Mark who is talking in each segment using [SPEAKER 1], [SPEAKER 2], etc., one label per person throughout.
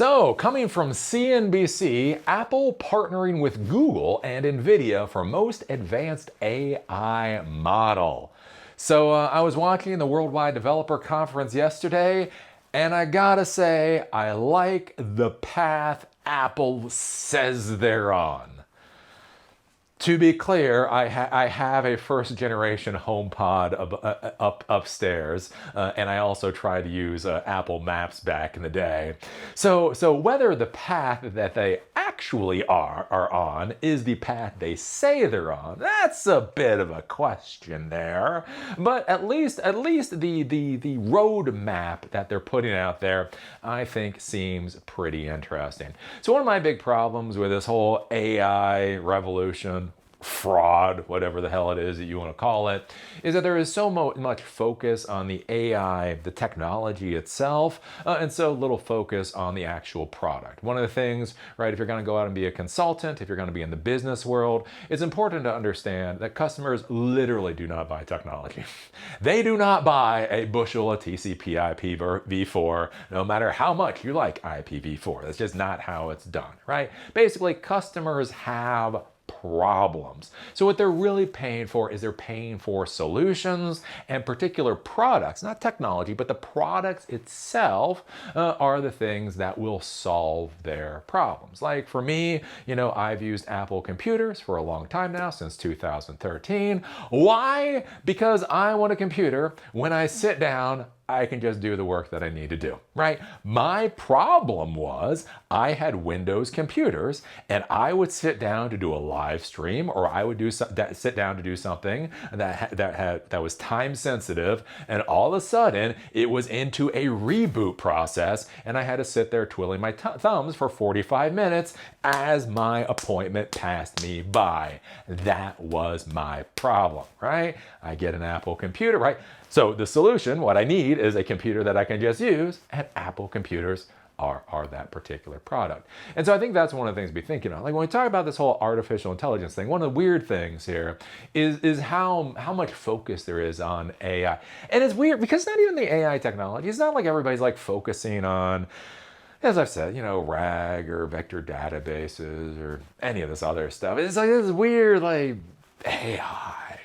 [SPEAKER 1] So, coming from CNBC, Apple partnering with Google and NVIDIA for most advanced AI model. So, I was watching the Worldwide Developer Conference yesterday, and I gotta say, I like the path Apple says they're on. To be clear, I have a first generation HomePod upstairs, and I also try to use Apple Maps back in the day. So whether the path that they actually are on is the path they say they're on, that's a bit of a question there. But at least the roadmap that they're putting out there, I think seems pretty interesting. So one of my big problems with this whole AI revolution, fraud, whatever the hell it is that you want to call it, is that there is so much focus on the AI, the technology itself, and so little focus on the actual product. One of the things, right, if you're going to go out and be a consultant, if you're going to be in the business world, it's important to understand that customers literally do not buy technology. They do not buy a bushel of TCP IPv4, no matter how much you like IPv4. That's just not how it's done, right? Basically, customers have problems. So what they're really paying for is they're paying for solutions and particular products, not technology, but the products itself are the things that will solve their problems. Like for me, I've used Apple computers for a long time now, since 2013. Why? Because I want a computer when I sit down, I can just do the work that I need to do, right? My problem was I had Windows computers and I would sit down to do a live stream, or I would sit down to do something that was time sensitive, and all of a sudden it was into a reboot process and I had to sit there twiddling my thumbs for 45 minutes as my appointment passed me by. That was my problem, right? I get an Apple computer, right? So the solution, what I need is a computer that I can just use, and Apple computers are that particular product. And so I think that's one of the things to be thinking of. Like when we talk about this whole artificial intelligence thing, one of the weird things here is how much focus there is on AI. And it's weird because it's not even the AI technology. It's not like everybody's like focusing on, as I've said, RAG or vector databases or any of this other stuff. It's like this weird like AI.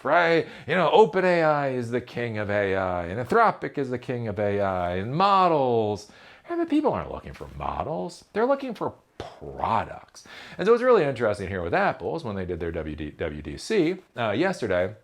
[SPEAKER 1] Right? OpenAI is the king of AI, and Anthropic is the king of AI, and models. And the people aren't looking for models. They're looking for products. And so what's really interesting here with Apple is when they did their WDC yesterday,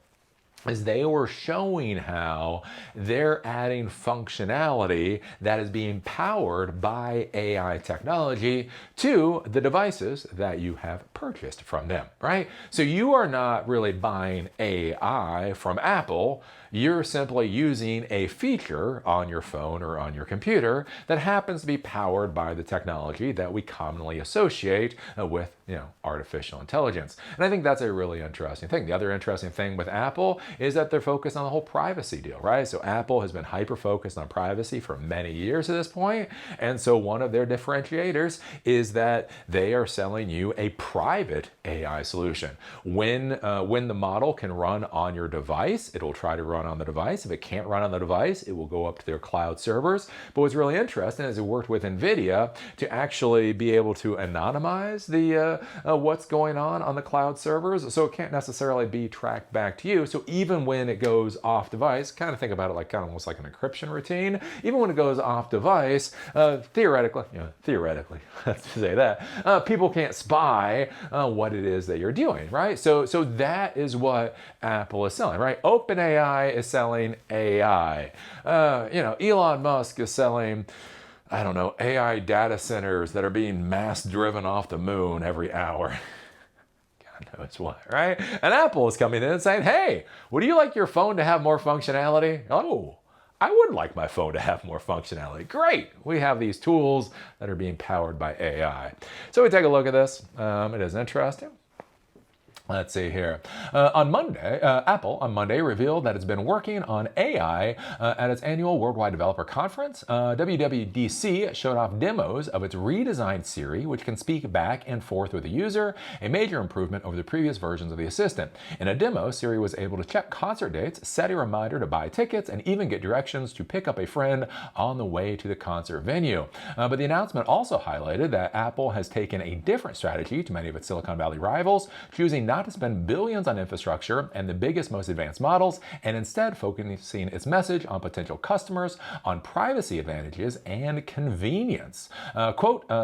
[SPEAKER 1] is they were showing how they're adding functionality that is being powered by AI technology to the devices that you have purchased from them, right? So you are not really buying AI from Apple. You're simply using a feature on your phone or on your computer that happens to be powered by the technology that we commonly associate with, artificial intelligence. And I think that's a really interesting thing. The other interesting thing with Apple is that they're focused on the whole privacy deal, right? So Apple has been hyper-focused on privacy for many years at this point. And so one of their differentiators is that they are selling you a private AI solution. When the model can run on your device, it'll try to run on the device. If it can't run on the device, it will go up to their cloud servers. But what's really interesting is it worked with NVIDIA to actually be able to anonymize the what's going on the cloud servers, so it can't necessarily be tracked back to you. So even when it goes off device, kind of think about it like kind of almost like an encryption routine. Even when it goes off device, theoretically, let's say that people can't spy what it is that you're doing, right? So that is what Apple is selling, right? OpenAI is selling AI. Elon Musk is selling, I don't know, AI data centers that are being mass driven off the moon every hour. God knows what, right? And Apple is coming in and saying, hey, would you like your phone to have more functionality? Oh, I would like my phone to have more functionality. Great. We have these tools that are being powered by AI. So we take a look at this. It is interesting. Let's see here. Apple on Monday revealed that it's been working on AI at its annual Worldwide Developer Conference. WWDC showed off demos of its redesigned Siri, which can speak back and forth with the user, a major improvement over the previous versions of the assistant. In a demo, Siri was able to check concert dates, set a reminder to buy tickets, and even get directions to pick up a friend on the way to the concert venue. But the announcement also highlighted that Apple has taken a different strategy to many of its Silicon Valley rivals, choosing not to spend billions on infrastructure and the biggest, most advanced models, and instead focusing its message on potential customers, on privacy advantages, and convenience.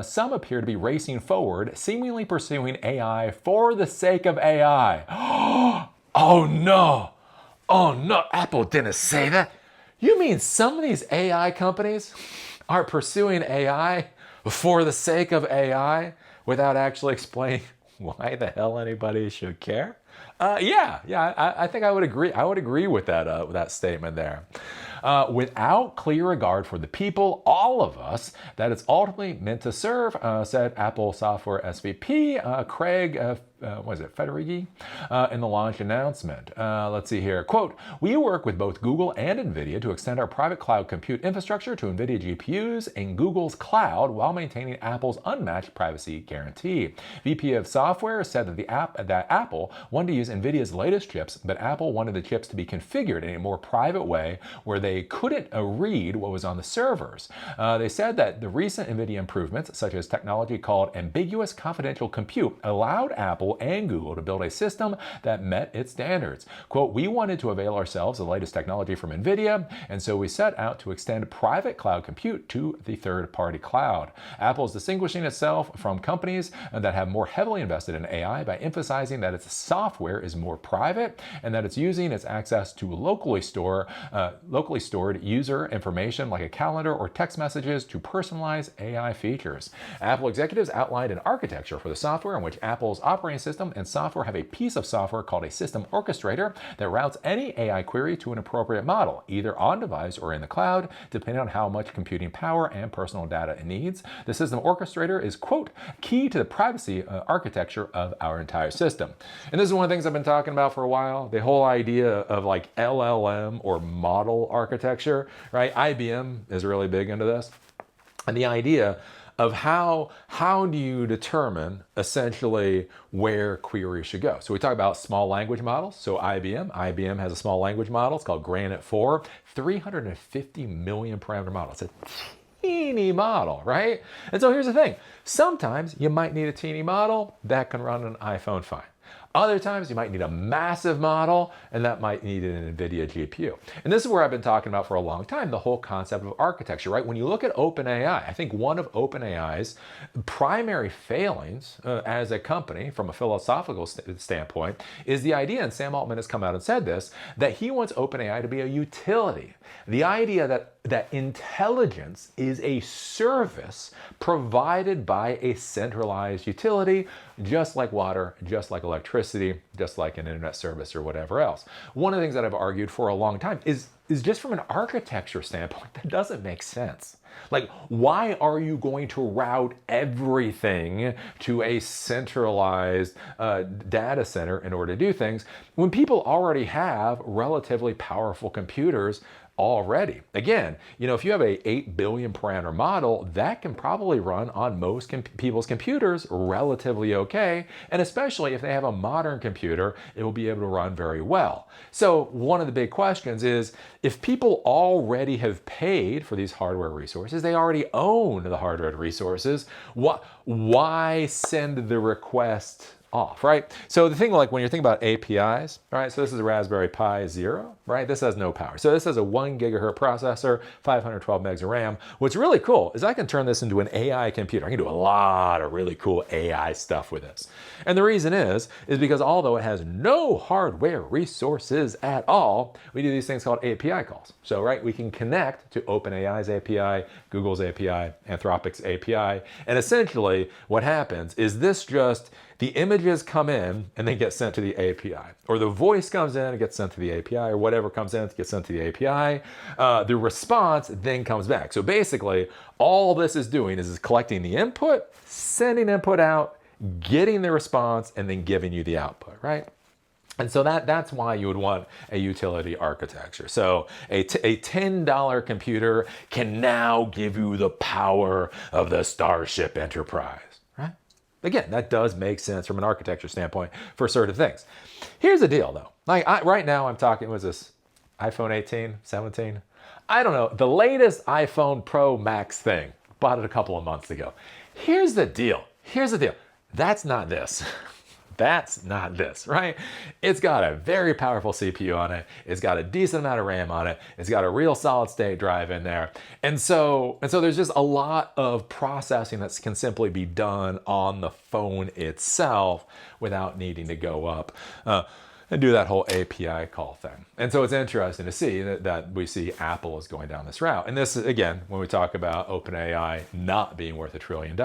[SPEAKER 1] Some appear to be racing forward, seemingly pursuing AI for the sake of AI. Oh no! Oh no, Apple didn't say that. You mean some of these AI companies are pursuing AI for the sake of AI without actually explaining why the hell anybody should care? I think I would agree. I would agree with that statement there. Without clear regard for the people, all of us, that it's ultimately meant to serve, said Apple Software SVP Craig Federighi in the launch announcement. Let's see here. Quote, "We work with both Google and NVIDIA to extend our private cloud compute infrastructure to NVIDIA GPUs in Google's cloud while maintaining Apple's unmatched privacy guarantee." VP of Software said that Apple wanted to use NVIDIA's latest chips, but Apple wanted the chips to be configured in a more private way where they couldn't read what was on the servers. They said that the recent NVIDIA improvements, such as technology called ambiguous confidential compute, allowed Apple and Google to build a system that met its standards. Quote, "We wanted to avail ourselves of the latest technology from NVIDIA, and so we set out to extend private cloud compute to the third-party cloud." Apple is distinguishing itself from companies that have more heavily invested in AI by emphasizing that its software is more private and that it's using its access to locally stored user information like a calendar or text messages to personalize AI features. Apple executives outlined an architecture for the software in which Apple's operating system and software have a piece of software called a system orchestrator that routes any AI query to an appropriate model, either on device or in the cloud, depending on how much computing power and personal data it needs. The system orchestrator is, quote, "key to the privacy architecture of our entire system." And this is one of the things I've been talking about for a while, the whole idea of like LLM or model architecture, right? IBM is really big into this. And the idea of how do you determine essentially where queries should go. So we talk about small language models. So IBM has a small language model. It's called Granite 4, 350 million parameter model. It's a teeny model, right? And so here's the thing. Sometimes you might need a teeny model that can run an iPhone fine. Other times you might need a massive model, and that might need an NVIDIA GPU. And this is where I've been talking about for a long time, the whole concept of architecture, right? When you look at OpenAI, I think one of OpenAI's primary failings as a company from a philosophical standpoint is the idea, and Sam Altman has come out and said this, that he wants OpenAI to be a utility. The idea that intelligence is a service provided by a centralized utility, just like water, just like electricity, just like an internet service or whatever else. One of the things that I've argued for a long time is just from an architecture standpoint, that doesn't make sense. Like, why are you going to route everything to a centralized data center in order to do things when people already have relatively powerful computers already? Again, if you have a 8 billion parameter model, that can probably run on most people's computers relatively okay. And especially if they have a modern computer, it will be able to run very well. So one of the big questions is, if people already have paid for these hardware resources, they already own the hardware resources, why send the request off, right? So the thing, like when you're thinking about APIs, right? So this is a Raspberry Pi Zero, right? This has no power. So this has a 1 gigahertz processor, 512 megs of RAM. What's really cool is I can turn this into an AI computer. I can do a lot of really cool AI stuff with this. And the reason is because although it has no hardware resources at all, we do these things called API calls. So, right, we can connect to OpenAI's API, Google's API, Anthropic's API. And essentially what happens is the images come in and they get sent to the API, or the voice comes in and gets sent to the API, or whatever comes in and gets sent to the API. The response then comes back. So basically, all this is doing is collecting the input, sending input out, getting the response and then giving you the output, right? And so that's why you would want a utility architecture. So a $10 computer can now give you the power of the Starship Enterprise, right? Again, that does make sense from an architecture standpoint for certain things. Here's the deal though. Like right now I'm talking, was this iPhone 18, 17? I don't know, the latest iPhone Pro Max thing. Bought it a couple of months ago. Here's the deal. That's not this. That's not this, right? It's got a very powerful CPU on it. It's got a decent amount of RAM on it. It's got a real solid state drive in there. And so there's just a lot of processing that can simply be done on the phone itself without needing to go up and do that whole API call thing. And so it's interesting to see that we see Apple is going down this route. And this, again, when we talk about OpenAI not being worth $1 trillion,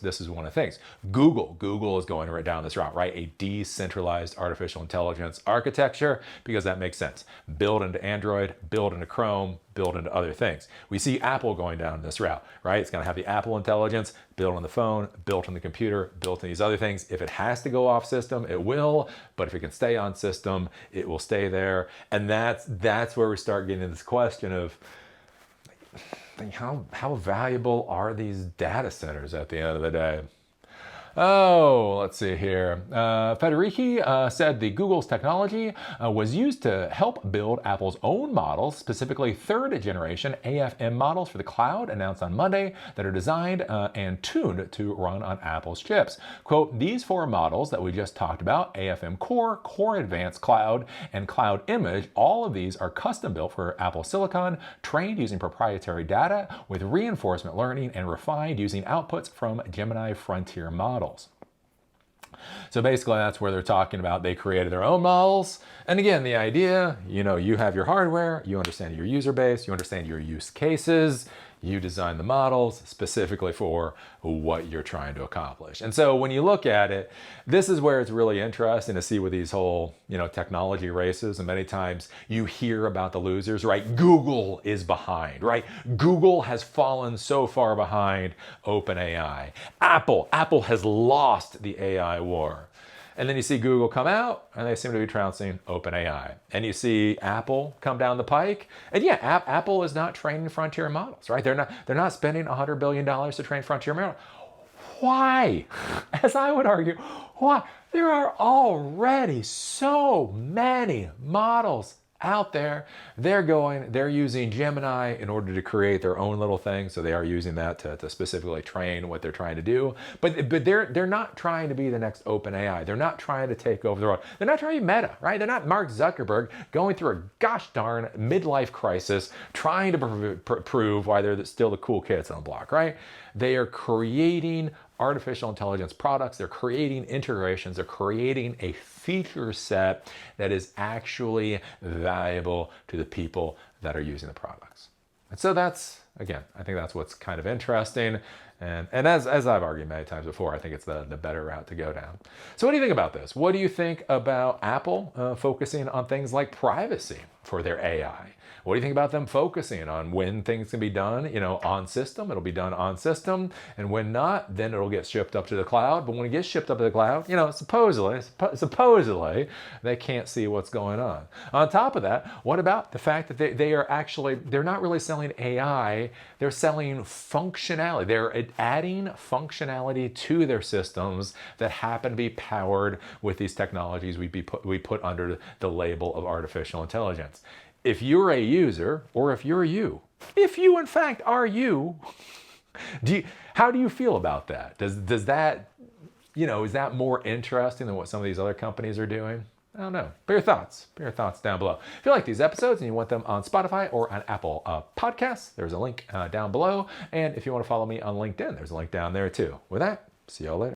[SPEAKER 1] this is one of the things. Google is going right down this route, right? A decentralized artificial intelligence architecture, because that makes sense. Build into Android, build into Chrome, build into other things. We see Apple going down this route, right? It's going to have the Apple intelligence built on the phone, built on the computer, built in these other things. If it has to go off system, it will, but if it can stay on system, it will stay there. And that's where we start getting into this question of how valuable are these data centers at the end of the day? Oh, let's see here. Federici said the Google's technology was used to help build Apple's own models, specifically third generation AFM models for the cloud, announced on Monday, that are designed and tuned to run on Apple's chips. Quote, these 4 models that we just talked about, AFM Core, Core Advanced Cloud, and Cloud Image, all of these are custom built for Apple Silicon, trained using proprietary data with reinforcement learning, and refined using outputs from Gemini Frontier models. So basically that's where they're talking about they created their own models. And again, the idea, you have your hardware, you understand your user base, you understand your use cases, you design the models specifically for what you're trying to accomplish. And so when you look at it, this is where it's really interesting to see with these whole, technology races. And many times you hear about the losers, right? Google is behind, right? Google has fallen so far behind OpenAI. Apple has lost the AI war. And then you see Google come out and they seem to be trouncing OpenAI. And you see Apple come down the pike. And yeah, Apple is not training frontier models, right? They're not spending $100 billion to train frontier models. Why? As I would argue, why? There are already so many models out there. They're using Gemini in order to create their own little thing. So they are using that to specifically train what they're trying to do. But they're not trying to be the next OpenAI. They're not trying to take over the world. They're not trying to be Meta, right? They're not Mark Zuckerberg going through a gosh darn midlife crisis trying to prove why they're still the cool kids on the block, right? They are creating artificial intelligence products. They're creating integrations. They're creating a feature set that is actually valuable to the people that are using the products. And so that's, again, I think that's what's kind of interesting. And as I've argued many times before, I think it's the better route to go down. So what do you think about this? What do you think about Apple focusing on things like privacy for their AI? What do you think about them focusing on when things can be done, on system? It'll be done on system, and when not, then it'll get shipped up to the cloud. But when it gets shipped up to the cloud, supposedly they can't see what's going on. On top of that, what about the fact that they're not really selling AI, they're selling functionality. They're adding functionality to their systems that happen to be powered with these technologies we put under the label of artificial intelligence. If you're a user, or if you in fact are you, how do you feel about that? Does that, is that more interesting than what some of these other companies are doing? I don't know. Put your thoughts down below. If you like these episodes and you want them on Spotify or on Apple Podcasts, there's a link down below. And if you want to follow me on LinkedIn, there's a link down there too. With that, see y'all later.